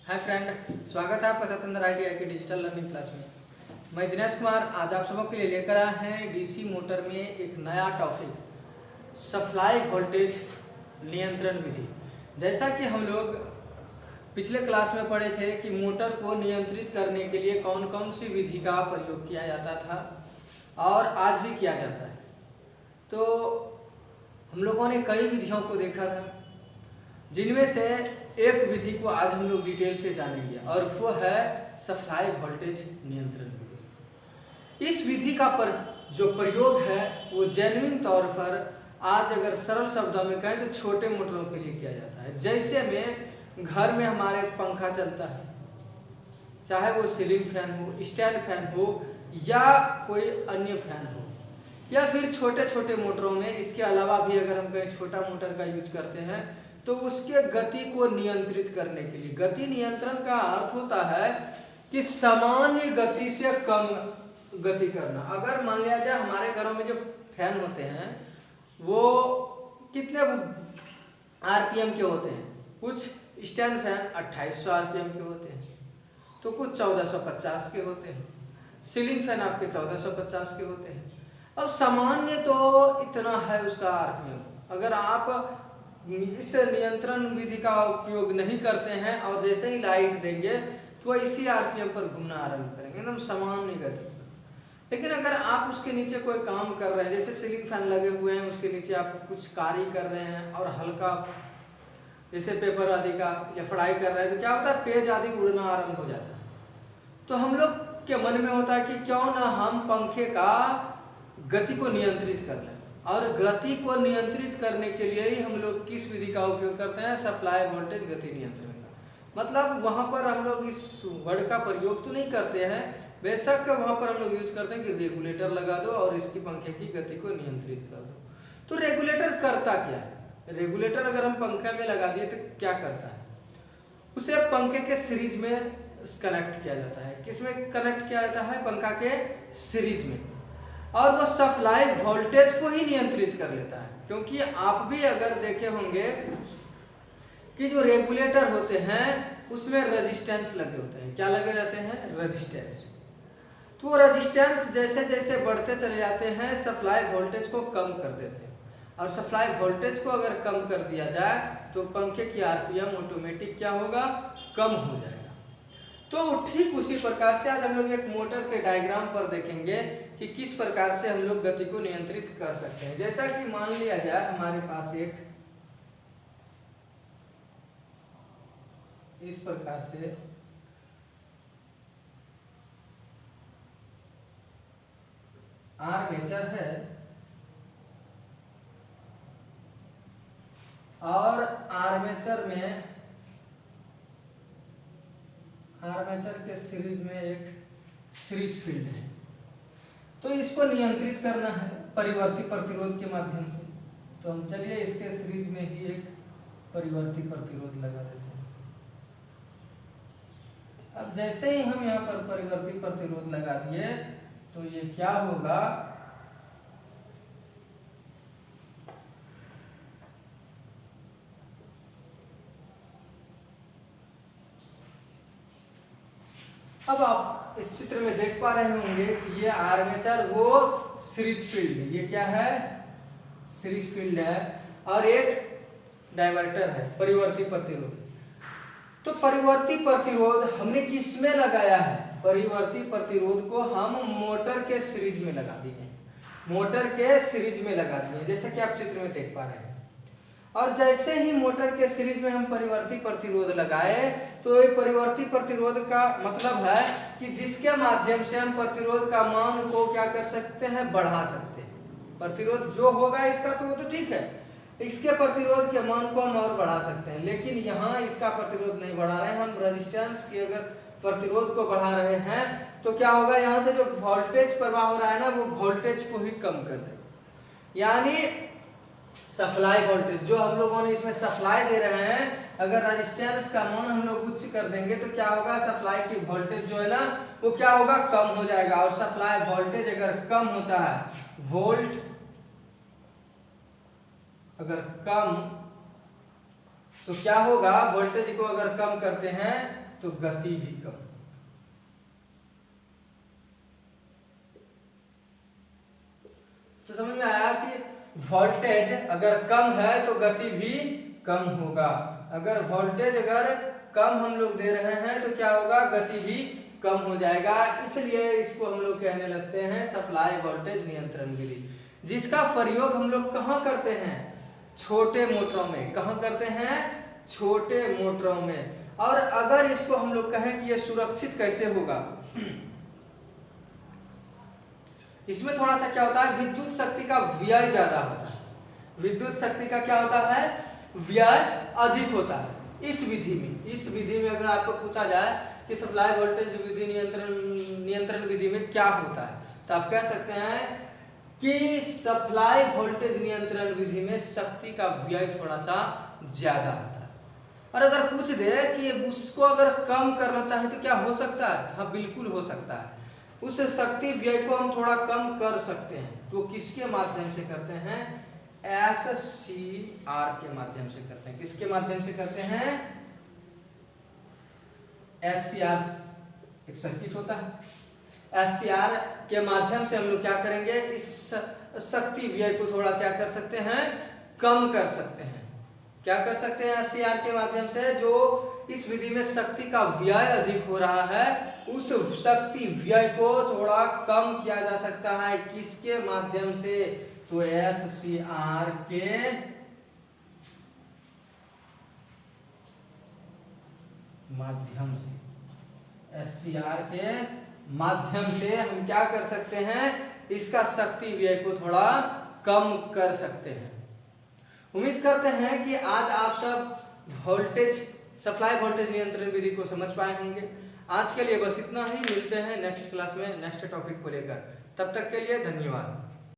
Hi friend, स्वागत है आपका सत्येंद्र ITI के डिजिटल लर्निंग क्लास में। मैं दिनेश कुमार आज आप सबों के लिए लेकर आए हैं डीसी मोटर में एक नया टॉपिक, सप्लाई वोल्टेज नियंत्रण विधि। जैसा कि हम लोग पिछले क्लास में पढ़े थे कि मोटर को नियंत्रित करने के लिए कौन कौन सी विधि का प्रयोग किया जाता था और आज भी किया जाता है। तो हम लोगों ने कई विधियों को देखा था, जिनमें से एक विधि को आज हम लोग डिटेल से जानेंगे और वो है सप्लाई वोल्टेज नियंत्रण विधि। इस विधि का जो प्रयोग है वो जेन्युइन तौर पर आज अगर सरल शब्दों में कहें तो छोटे मोटरों के लिए किया जाता है। जैसे में घर में हमारे पंखा चलता है, चाहे वो सीलिंग फैन हो, स्टैंड फैन हो या कोई अन्य फैन हो, या फिर छोटे छोटे मोटरों में इसके अलावा भी अगर हम कहीं छोटा मोटर का यूज करते हैं तो उसके गति को नियंत्रित करने के लिए, गति नियंत्रण का अर्थ होता है कि सामान्य गति से कम गति करना। अगर मान लिया जाए हमारे घरों में जो फैन होते हैं वो कितने RPM के होते हैं, कुछ स्टैंड फैन 2800 RPM के होते हैं, तो कुछ 1450 के होते हैं, सीलिंग फैन आपके 1450 के होते हैं। अब सामान्य तो इतना है उसका RPM। अगर आप इस नियंत्रण विधि का उपयोग नहीं करते हैं और जैसे ही लाइट देंगे तो इसी RPM पर घूमना आरंभ करेंगे, एकदम सामान्य गति पर। लेकिन अगर आप उसके नीचे कोई काम कर रहे हैं, जैसे सीलिंग फैन लगे हुए हैं, उसके नीचे आप कुछ कार्य कर रहे हैं और हल्का जैसे पेपर आदि का या पढ़ाई कर रहे हैं, तो क्या होता है, पेज आदि उड़ना आरंभ हो जाता है। तो हम लोग के मन में होता है कि क्यों ना हम पंखे का गति को नियंत्रित कर लें, और गति को नियंत्रित करने के लिए ही हम लोग किस विधि का उपयोग करते हैं, सप्लाई वोल्टेज गति नियंत्रण का। मतलब वहाँ पर हम लोग इस वर्ड का प्रयोग तो नहीं करते हैं, बेशक वहाँ पर हम लोग यूज करते हैं कि रेगुलेटर लगा दो और इसकी पंखे की गति को नियंत्रित कर दो। तो रेगुलेटर करता क्या है? रेगुलेटर अगर हम पंखे में लगा दिए तो क्या करता है, उसे पंखे के सीरीज में कनेक्ट किया जाता है। किसमें कनेक्ट किया जाता है? पंखा के सीरीज में, और वो सप्लाई वोल्टेज को ही नियंत्रित कर लेता है। क्योंकि आप भी अगर देखे होंगे कि जो रेगुलेटर होते हैं उसमें रेजिस्टेंस लगे होते हैं। क्या लगे रहते हैं? रेजिस्टेंस। तो रेजिस्टेंस जैसे जैसे बढ़ते चले जाते हैं सप्लाई वोल्टेज को कम कर देते हैं, और सप्लाई वोल्टेज को अगर कम कर दिया जाए तो पंखे की RPM ऑटोमेटिक क्या होगा? कम हो जाएगा। तो ठीक उसी प्रकार से आज हम लोग एक मोटर के डायग्राम पर देखेंगे कि किस प्रकार से हम लोग गति को नियंत्रित कर सकते हैं। जैसा कि मान लिया जाए हमारे पास एक इस प्रकार से आर्मेचर है और आर्मेचर के सीरीज में एक सीरीज फील्ड है। तो इसको नियंत्रित करना है परिवर्ती प्रतिरोध के माध्यम से। तो हम चलिए इसके सीरीज में ही एक परिवर्ती प्रतिरोध लगा देते हैं। अब जैसे ही हम यहाँ पर परिवर्ती प्रतिरोध लगा दिए तो ये क्या होगा, अब आप इस चित्र में देख पा रहे होंगे कि ये आर्मेचर वो सीरीज फील्ड है। ये क्या है? सीरीज फील्ड है, और एक डायवर्टर है परिवर्ती प्रतिरोध। तो परिवर्ती प्रतिरोध हमने किस में लगाया है? परिवर्ती प्रतिरोध को हम मोटर के सीरीज में लगा दिए, मोटर के सीरीज में लगा दिए, जैसे कि आप चित्र में देख पा रहे हैं। और जैसे ही मोटर के सीरीज में हम परिवर्ती प्रतिरोध लगाए तो ये परिवर्ती प्रतिरोध का मतलब है कि जिसके माध्यम से हम प्रतिरोध का मान को क्या कर सकते हैं? बढ़ा सकते हैं। प्रतिरोध जो होगा इसका तो वो तो ठीक है, इसके प्रतिरोध के मान को हम और बढ़ा सकते हैं, लेकिन यहाँ इसका प्रतिरोध नहीं बढ़ा रहे हैं हम। रेजिस्टेंस के अगर प्रतिरोध को बढ़ा रहे हैं तो क्या होगा, यहाँ से जो वोल्टेज प्रवाह हो रहा है ना, वो वोल्टेज को ही कम कर देगा। यानी सप्लाई वोल्टेज जो हम लोगों ने इसमें सप्लाई दे रहे हैं, अगर रेजिस्टेंस का मान हम लोग उच्च कर देंगे तो क्या होगा, सप्लाई की वोल्टेज जो है ना वो क्या होगा? कम हो जाएगा। और सप्लाई वोल्टेज अगर कम होता है, वोल्ट अगर कम, तो क्या होगा? वोल्टेज को अगर कम करते हैं तो गति भी कम। तो समझ में आया कि वोल्टेज अगर कम है तो गति भी कम होगा। अगर वोल्टेज अगर कम हम लोग दे रहे हैं तो क्या होगा, गति भी कम हो जाएगा। इसलिए इसको हम लोग कहने लगते हैं सप्लाई वोल्टेज नियंत्रण विधि, जिसका प्रयोग हम लोग कहाँ करते हैं, छोटे मोटरों में। कहाँ करते हैं, छोटे मोटरों में। और अगर इसको हम लोग कहें कि ये सुरक्षित कैसे होगा, इसमें थोड़ा सा क्या होता है, विद्युत शक्ति का व्यय ज्यादा होता है। विद्युत शक्ति का क्या होता है, व्यय अधिक होता है। इस विधि में अगर आपको पूछा जाए कि सप्लाई वोल्टेज विधि नियंत्रण विधि में क्या होता है, तो आप कह सकते हैं कि सप्लाई वोल्टेज नियंत्रण विधि में शक्ति का व्यय थोड़ा सा ज्यादा होता है। और अगर पूछ दे कि उसको अगर कम करना चाहे तो क्या हो सकता है, हाँ बिल्कुल हो सकता है। उस शक्ति व्यय को हम थोड़ा कम कर सकते हैं। तो किसके माध्यम से करते हैं, SCR के माध्यम से करते हैं। किसके माध्यम से करते हैं, SCR एक सर्किट होता है। SCR के माध्यम से हम लोग क्या करेंगे, इस शक्ति व्यय को थोड़ा क्या कर सकते हैं, कम कर सकते हैं। क्या कर सकते हैं, SCR के माध्यम से जो इस विधि में शक्ति का व्यय अधिक हो रहा है, उस शक्ति व्यय को थोड़ा कम किया जा सकता है। किसके माध्यम से, तो SCR के माध्यम से। SCR के माध्यम से हम क्या कर सकते हैं, इसका शक्ति व्यय को थोड़ा कम कर सकते हैं। उम्मीद करते हैं कि आज आप सब सप्लाई वोल्टेज नियंत्रण विधि को समझ पाए होंगे। आज के लिए बस इतना ही। मिलते हैं नेक्स्ट क्लास में नेक्स्ट टॉपिक को लेकर। तब तक के लिए धन्यवाद।